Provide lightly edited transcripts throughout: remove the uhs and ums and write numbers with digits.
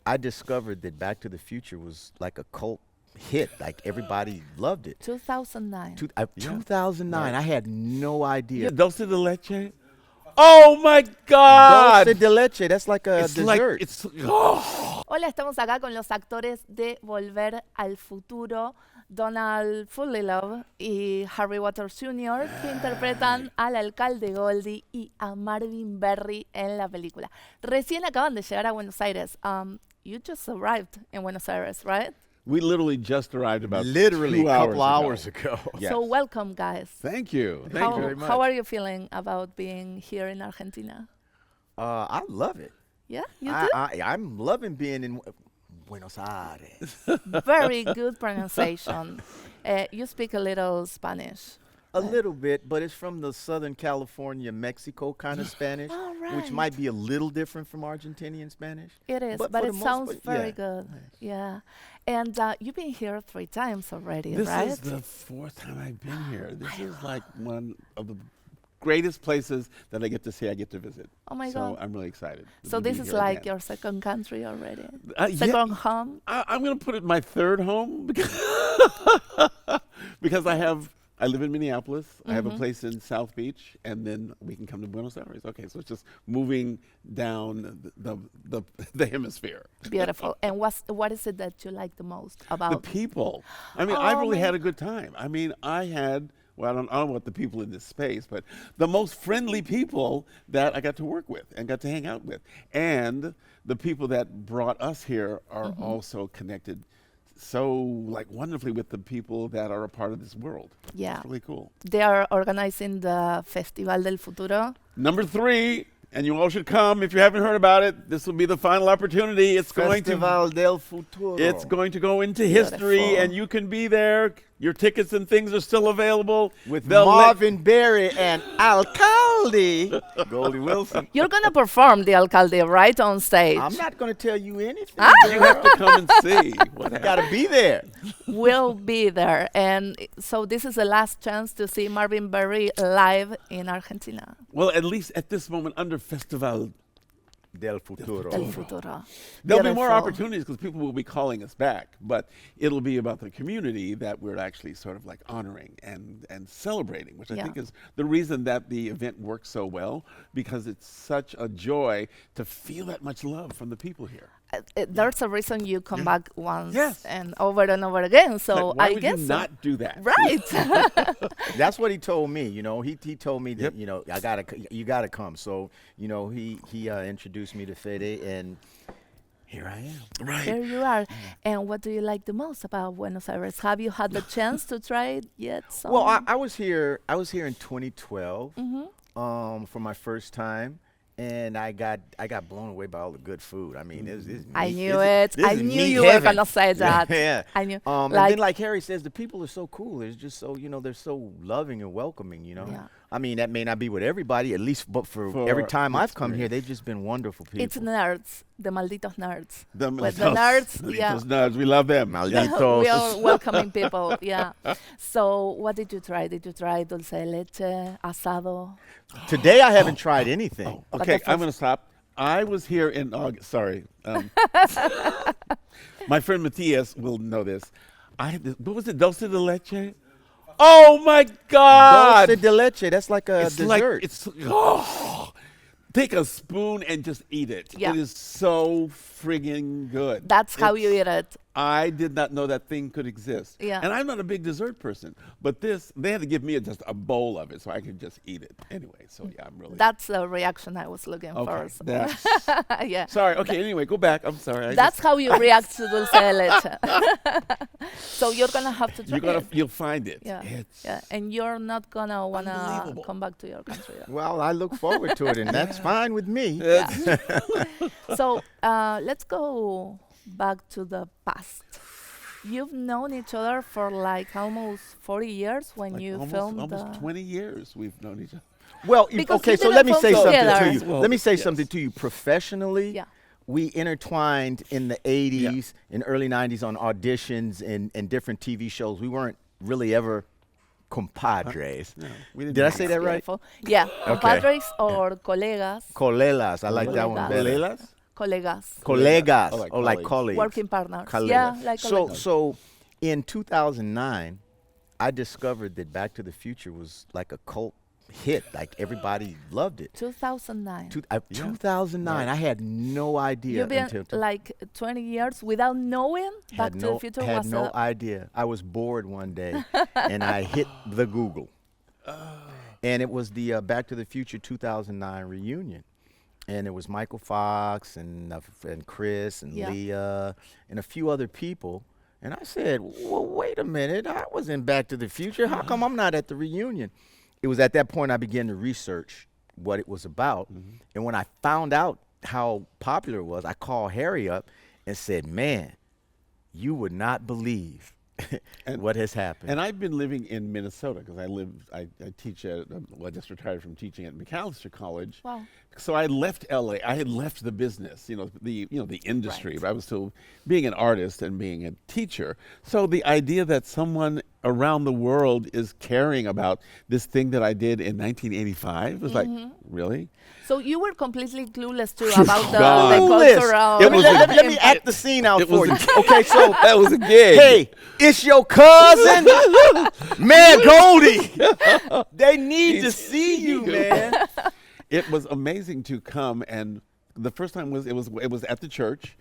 I discovered that Back to the Future was like a cult hit. Like everybody loved it. 2009. 2009. Right. I had no idea. Dulce de leche. Oh my God! Dulce de leche. That's like a It's dessert. like it's. Oh. Hola, estamos acá con los actores de Volver al Futuro, Donald Fullilove y Harry Waters Jr., que interpretan al alcalde Goldie y a Marvin Berry en la película. Recién acaban de llegar a Buenos Aires. You just arrived in Buenos Aires, right? We literally just arrived about Literally 2 a couple hours hours ago. Yes. So welcome, guys. Thank you. Thank how, you very much. how are you feeling about being here in Argentina? I love it. Yeah, you do? I'm loving being in Buenos Aires. Very good pronunciation. You speak a little Spanish. A little bit, but it's from the Southern California, Mexico kind of Spanish, All which right. might be a little different from Argentinian Spanish. It is, But but for it the most sounds part, very yeah. good. Yeah. And you've been here 3 times already, This right? is the 4th time I've been here. This is like one of the greatest places that I get to see. I get to visit. Oh my so God. I'm really excited. So to be this is here like again. your second country already? Yeah. Second home? I'm going to put it my 3rd home because I live in Minneapolis. I have a place in South Beach, and then we can come to Buenos Aires. Okay, so it's just moving down the hemisphere. Beautiful. And what is it that you like the most The about? people. I mean, Oh, I've really man. had a good time. I mean, I had. Well, I don't know what the people in this space, but the most friendly people that I got to work with and got to hang out with. And the people that brought us here are also connected so like wonderfully with the people that are a part of this world. Yeah. It's really cool. They are organizing the Festival del Futuro. Number 3, and you all should come if you haven't heard about it. This will be the final opportunity. It's Festival del Futuro. going to go into history, Beautiful. and you can be there. Your tickets and things are still available. With They'll let- Marvin Berry and Alcalde Goldie Wilson. You're going to perform the alcalde, right, on stage? I'm not going to tell you anything. You have to come and see what happened. Got to be there. Will be there. And so this is the last chance to see Marvin Berry live in Argentina. Well, at least at this moment under Festival, Del Futuro. Del Futuro. there'll be more Beautiful. opportunities because people will be calling us back. But it'll be about the community that we're actually sort of like honoring and celebrating, which I Yeah. think is the reason that the event works so well, because it's such a joy to feel that much love from the people here. There's a reason you come back once Yes. and over again. So Like, why I would guess you so. not do that? Right. That's what he told me. You know, he told me that Yep. you know you gotta come. So you know he introduced me to Fede, and here I am. Right. There you are. And what do you like the most about Buenos Aires? Have you had the chance to try it yet? Well, I was here in 2012 for my first time. And I got blown away by all the good food. I mean, this is I meat- knew this it. is I meat knew you were heaven. gonna say that. Yeah. I knew. And then like Harry says, the people are so cool. It's just so, you know, they're so loving and welcoming, you know. Yeah. I mean, that may not be with everybody, at least, but for For every time I've come here, experience. they've just been wonderful people. It's nerds, the Malditos nerds. The With the nerds, yeah. Malditos nerds, we love them. Malditos. We are welcoming people, yeah. So what did you try? Did you try dulce de leche, asado? Today I haven't tried anything. But Okay, the I'm going to stop. I was here in August. Sorry. My friend Matias will know this. I had this, what was it? Dulce de leche? Oh my God! Dulce de leche, that's like a It's dessert. like, take a spoon and just eat it. Yeah. It is so friggin' good. That's how you It's- eat it. I did not know that thing could exist. Yeah. And I'm not a big dessert person, but this, they had to give me just a bowl of it so I could just eat it. Anyway, so yeah, I'm really. That's the reaction I was looking okay. for. So. That's, Yeah. sorry, okay, anyway, go back. I'm sorry. That's how you react to dulce de leche. So you're gonna have to try it. You'll find it. Yeah. It's Yeah, and you're not gonna wanna Unbelievable. come back to your country. Well, I look forward to it, and that's fine with me. Yeah. So let's go back to the past. You've known each other for like almost 40 years when like you almost, filmed. almost 20 years we've known each other. Well, Because okay, you so didn't let me film say something together. to you. Well, Let me say yes. something to you. Professionally, Yeah. we intertwined in the 80s and early 90s on auditions and different TV shows. We weren't really ever compadres. No, we didn't Did I do say that. that right? Beautiful. Yeah, compadres or colegas. Colelas. I like that one Colegas. better. Lelas? colegas, Colegas, Oh, like or like colleagues. colleagues. working partners. Colegas. Yeah, like colleagues. So in 2009, I discovered that Back to the Future was like a cult hit. Like everybody loved it. 2009. 2009. Right. I had no idea You've been until like 20 years without knowing Back to the Future had was no a idea. I was bored one day, and I hit the Google, and it was the Back to the Future 2009 reunion, and it was Michael Fox and Chris and Yeah. Leah and a few other people. And I said, well, wait a minute, I was in Back to the Future. How come I'm not at the reunion? It was at that point I began to research what it was about. And when I found out how popular it was, I called Harry up and said, man, you would not believe what has happened. And I've been living in Minnesota because I teach at, well, I just retired from teaching at McAllister College. Wow. So I left LA. I had left the business, the industry, but I was still being an artist and being a teacher. So the idea that someone around the world is caring about this thing that I did in 1985 was like, really? So you were completely clueless too about the Clueless. cultural. Let me, was let me a- act the scene out it for was you. a- Okay, so That was a gig. hey, it's your cousin, man, Goldie. They need to see you, man. It was amazing to come, and the first time it was at the church,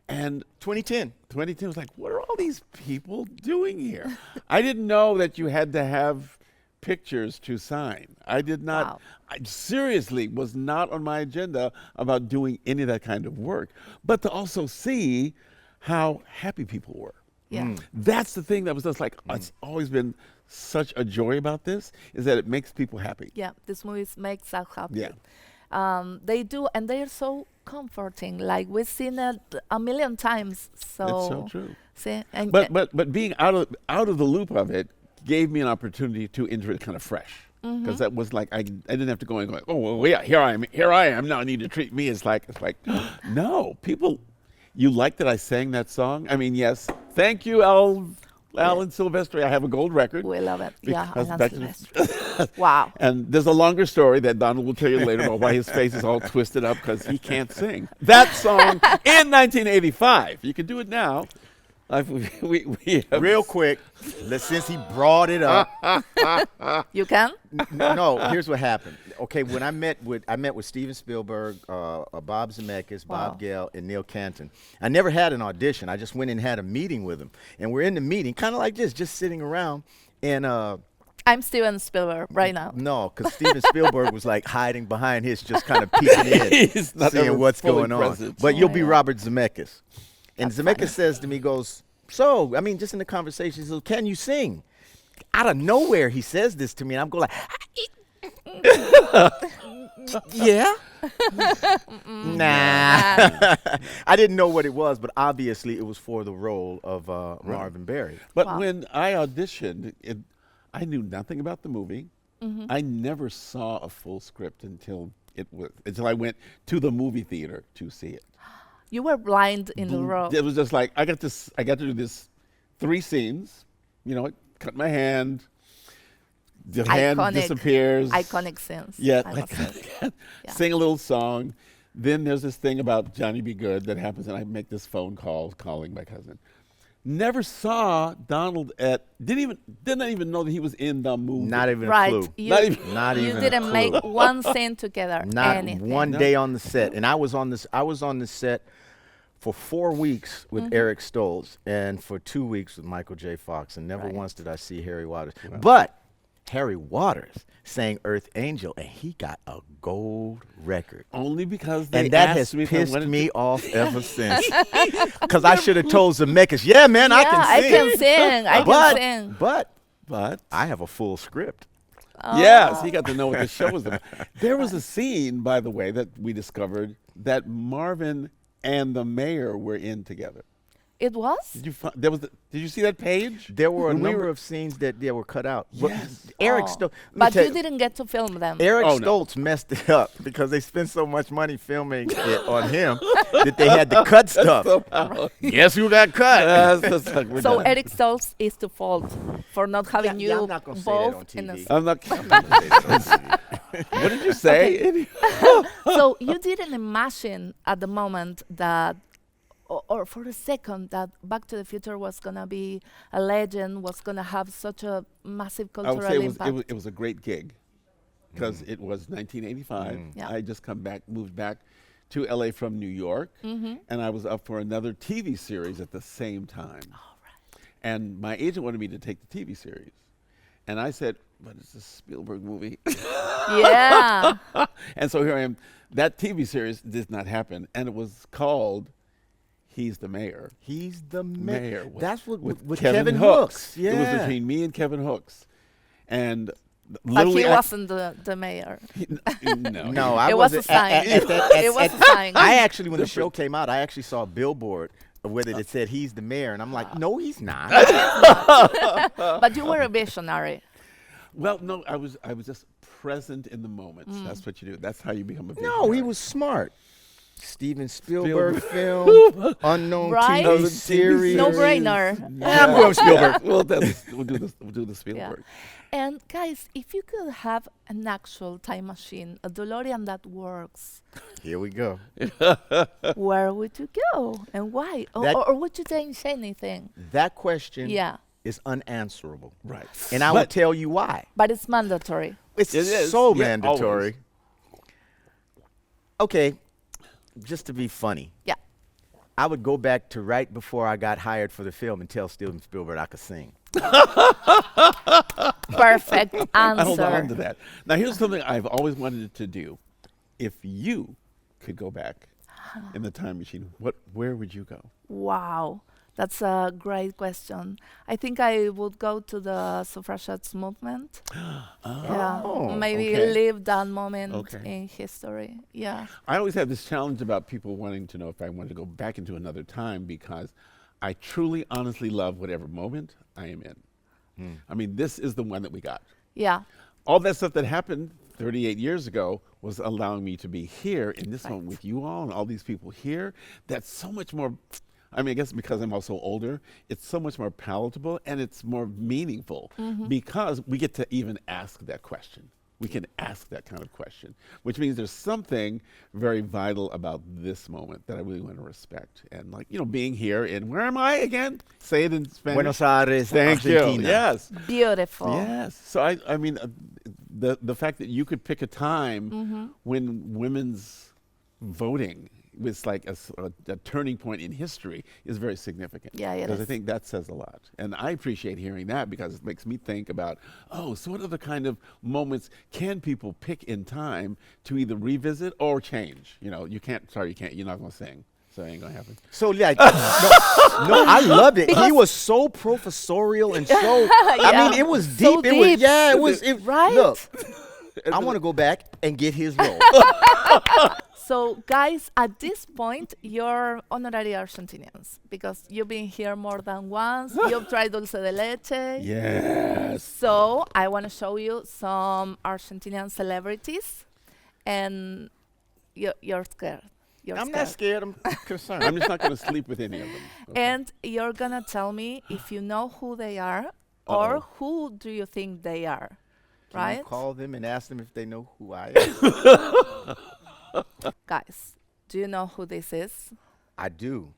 and 2010. 2010 was like, what are all these people doing here? I didn't know that you had to have pictures to sign. I did not. Wow. I seriously was not on my agenda about doing any of that kind of work, but to also see how happy people were. Yeah. That's the thing that was just like, it's always been such a joy about this, is that it makes people happy. Yeah, this movie makes us happy. Yeah. They do, and they are so comforting. Like we've seen it a million times. So It's so true. See, and But being out of the loop of it gave me an opportunity to enter it kind of fresh, because that was like I didn't have to go and go, oh well, yeah, here I am now. I need to treat me as like no, people. You like that I sang that song? I mean, yes. Thank you, Alan Silvestri. I have a gold record. we love it. Yeah, because Alan back to Silvestri. Wow. And there's a longer story that Donald will tell you later about why his face is all twisted up because he can't sing. That song in 1985. You can do it now. We have Real quick, since he brought it up. You can? No, here's what happened. Okay, when I met with Steven Spielberg, Bob Zemeckis, Wow. Bob Gale, and Neil Canton. I never had an audition. I just went and had a meeting with them, and we're in the meeting, kind of like this, just sitting around, and I'm Steven Spielberg right now. no, because Steven Spielberg was like hiding behind his, just kind of peeking in, He's not ever seeing what's fully going on. present. But you'll be yeah. Robert Zemeckis, and Zemeckis says to me, goes, so I mean, just in the conversation, he says, can you sing? Out of nowhere, he says this to me, and I'm going like, yeah. Nah. I didn't know what it was, but obviously it was for the role of Marvin Berry. But Wow. when I auditioned, I knew nothing about the movie. I never saw a full script until I went to the movie theater to see it. You were blind in the role. It was just like I got to do this 3 scenes. Cut my hand. The hand disappears. Iconic scenes. Yeah, I like, must say. Yeah. sing a little song. Then there's this thing about Johnny Be Good that happens, and I make this phone call calling my cousin. Never saw Donald didn't even know that he was in the movie. Not even a Right. clue. Not You even a didn't clue. make one scene together. Not anything. one day on the set, and I was on the set for 4 weeks with Eric Stoltz and for 2 weeks with Michael J. Fox, and never Right. once did I see Harry Waters. But Harry Waters sang Earth Angel, and he got a gold record. Only because they And that asked has me if I pissed wanted me to. off ever since. Because I should have told Zemeckis, yeah, man, I can I sing. can sing. I but, can sing. But I have a full script. yes, he got to know what the show was about. There was a scene, by the way, that we discovered that Marvin and the mayor were in together. It was? Did you see that page? There were a When we number were- of scenes that were cut out. Yes. Eric Oh. Stoltz. But you didn't get to film them. Eric Oh, no. Stoltz messed it up because they spent so much money filming it on him that they had to cut stuff. Guess who got cut? That's like we're So done. Eric Stoltz is to fault for not having Yeah, you I'm not gonna say that both on in the TV. I'm not. What did you say. So you didn't imagine at the moment that, or for a second, that Back to the Future was gonna be a legend, was gonna have such a massive I would cultural say impact. it was a great gig because it was 1985. Yeah. I had just moved back to LA from New York, and I was up for another TV series at the same time. And my agent wanted me to take the TV series. And I said, but it's a Spielberg movie. Yeah. And so here I am. That TV series did not happen. And it was called He's the Mayor. He's the mayor. with- That's what with with Kevin Hooks. It was Yeah. between me and Kevin Hooks. And But literally, he wasn't the mayor. no. No, I It was a wasn't. sign. It was a sign. I actually, when the show came out, I actually saw a billboard with it. It said he's the mayor, and I'm like, no, he's not. But you were a visionary. Well, no, I was just present in the moments. That's what you do. That's how you become a visionary. No, he was smart. Steven Spielberg film, unknown Right? TV series. No brainer. Yeah, I'm going Spielberg. We'll do the Spielberg. And guys, if you could have an actual time machine, a DeLorean that works, Here we go. where would you go and why? That- Or would you change anything? That question Yeah, is unanswerable, Right. and I will tell you why. but it's mandatory. It's It is. so Yeah, mandatory. Okay, just to be funny, Yeah. I would go back to right before I got hired for the film and tell Steven Spielberg I could sing. Perfect I hold on to answer. that. Now, here's something I've always wanted to do. If you could go back in the time machine, where would you go? Wow, that's a great question. I think I would go to the suffragettes movement. Yeah, Oh, maybe okay. live that moment Okay. in history. Yeah. I always have this challenge about people wanting to know if I want to go back into another time because I truly, honestly love whatever moment I am in. I mean, this is the one that we got. Yeah. All that stuff that happened 38 years ago was allowing me to be here in this Right. moment with you all and all these people here. That's so much more, I mean, I guess because I'm also older, it's so much more palatable and it's more meaningful because we get to even ask that question. We can ask that kind of question, which means there's something very vital about this moment that I really want to respect. And like, being here in, where am I again? Say it in Spanish. Buenos Aires, Thank Argentina. you. Yes. Beautiful. Yes. So I mean, the fact that you could pick a time when women's voting was like a turning point in history is very significant. Yeah, it because I is. think that says a lot, and I appreciate hearing that because it makes me think about, so what other kind of moments can people pick in time to either revisit or change? You can't. Sorry, you can't. You're not going to sing. So it ain't gonna happen. So yeah, no, I loved it. He was so professorial and so. I mean, it was deep. So It was deep. yeah. It was Right? Look, I want to go back and get his role. So, guys, at this point, you're honorary Argentinians because you've been here more than once. You've tried dulce de leche. Yes. So, I want to show you some Argentinian celebrities, and you're scared. I'm not scared. I'm concerned. I'm just not going to sleep with any of them. Okay. And you're going to tell me if you know who they are or who do you think they are, Can right? you call them and ask them if they know who I am? Guys, do you know who this is? I do.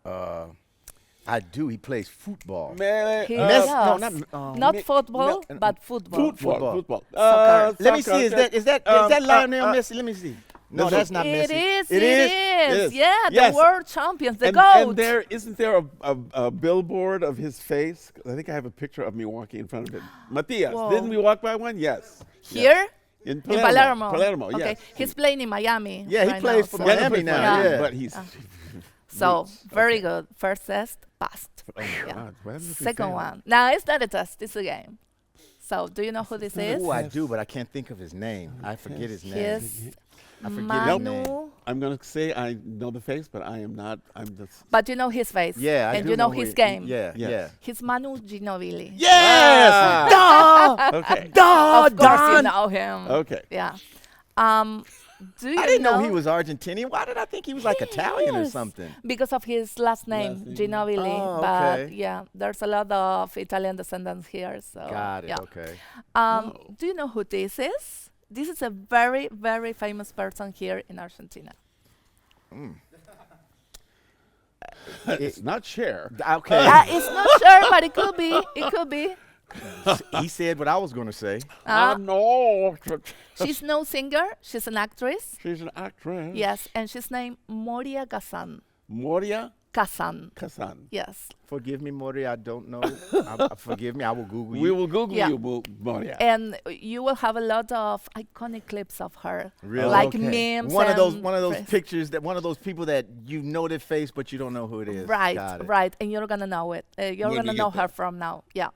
I do. He plays football. Man, He Messi- does. no, Not Mi- football, no, but football. football. Soccer. Let me see. Is that Lionel Messi? Let me see. No, that's not It Messi. is. It is. Yeah, Yes. the world champions, the and GOAT. isn't there a billboard of his face? I think I have a picture of me walking in front of it. Matias, Whoa. didn't we walk by one? Yes. Here? In In Palermo. Palermo, Okay. yes. He's playing in Miami. Yeah, he right plays now, for so- Miami now, yeah. But he's. So, Roots. very good. First test, passed. Oh my Yeah. God, why did we Second fail? one. Now, it's not a test, it's a game. So, do you know who this is? Oh, I do, but I can't think of his name. I forget his name. He's I forget his Manu. name. I'm going to say I know the face, but I am not. I'm just. But you know his face. Yeah, I And do you know who his he- game. Yeah, Yes. yeah. He's Manu Ginobili. Yes! Duh! Okay. Duh, Of course you Don! know him. Okay. Yeah. Do you I didn't know he was Argentinian. Why did I think he was like Italian or Yes. something? Because of his last name, name. Ginobili. Oh, But okay. yeah, there's a lot of Italian descendants here. So Got it. yeah. Okay. Do you know who this is? this is a very, very famous person here in Argentina. It's not Cher. Okay. It's not sure, but it could be. It could be. He said what I was going to say. No. She's no singer. She's an actress. She's an actress. Yes, and she's named Moria Kazan. Moria Kazan. Kazan. Yes. Forgive me, Mori, I don't know. Forgive me, I will Google We you. will Google Yeah. you, Moria. And you will have a lot of iconic clips of her, Really? like Okay. memes. One of those phrases. pictures that one of those people that you know their face but you don't know who it is. Right, Got it. right, and you're gonna know it. You're When gonna you know get her there. from now. Yeah,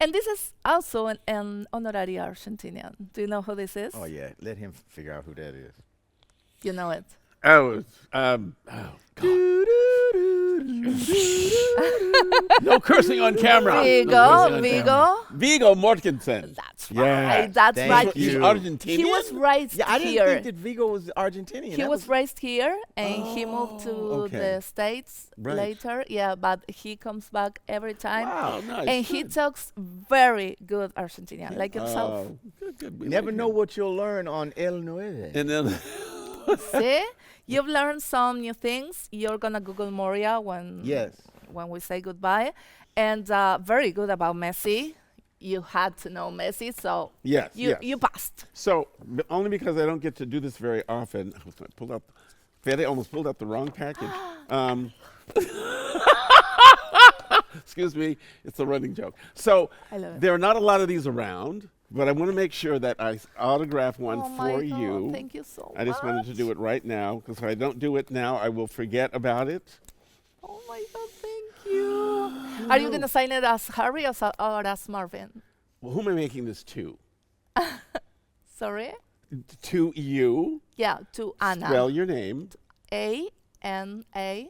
and this is also an honorary Argentinian. Do you know who this is? Oh yeah, let him figure out who that is. You know it. Oh, no cursing on camera. No cursing Vigo, on Vigo. camera. Vigo Mortensen. That's Yes. right. That's Thank right. you. He's He- Argentinian. He was raised Yeah, I didn't here. think that Vigo was Argentinian. He That was raised here, and he moved to okay. the States Right. later. Yeah, but he comes back every time. Wow, nice. And he talks very good Argentinian, like himself. Oh, good, good. We Never like know him. what you'll learn on El Nueve. And then See? You've learned some new things. You're gonna Google Moria when we say goodbye. And very good about Messi. You had to know Messi, so yes, yes. you passed. So only because I don't get to do this very often, I was gonna pull up. Fede almost pulled out the wrong package. Excuse me, it's a running joke. So I love it. there are not a lot of these around, but I want to make sure that I autograph one Oh my for God, you. thank you so I just wanted to much. do it right now because if I don't do it now, I will forget about it. Oh my God, thank you. Are you gonna sign it as Harry or as Marvin? Well, who am I making this to? Sorry? To you. Yeah, to Anna. Spell your name. A-N-A.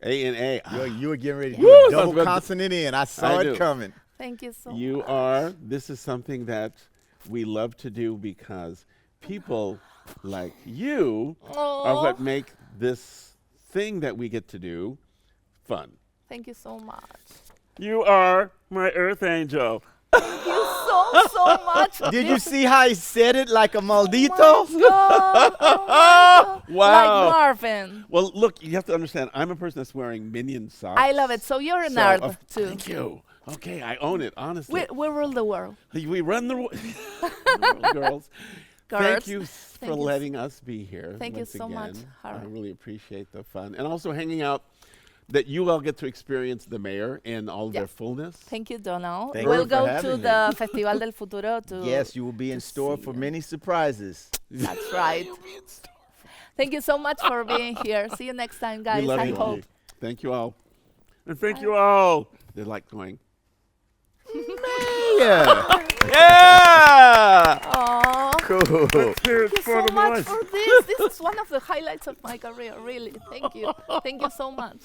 A-N-A. You were getting ready to Woo, do a sounds double good. consonant in. I saw I it do. coming. Thank you so You much. are, this is something that we love to do because people like you are Aw, what make this thing that we get to do fun. thank you so much. You are my earth angel. Thank you so much. Did you see how he said it like a Oh maldito? my God, oh my God. Wow. Like Marvin. Well, look, you have to understand, I'm a person that's wearing Minion socks. I love it. So you're a So, nerd too. Thank you. Okay, I own it, honestly. We rule the world. We run the world, girls. Thank Girls, you thank for you. letting us be here. Thank you once so much, again. I Harold. really appreciate the fun. And also hanging out, that you all get to experience the mayor in all of Yeah. their fullness. Thank you, Donald. Thank We'll you for go to having the Festival del Futuro to. Yes, you will be in to store see for you. many surprises. That's right. Thank you so much for being here. See you next time, guys. We love I you. hope. Thank you all. And thank you all. They're like going, Yeah. yeah! Aw. Cool. Thank you so much for this. This is one of the highlights of my career, really. Thank you. Thank you so much.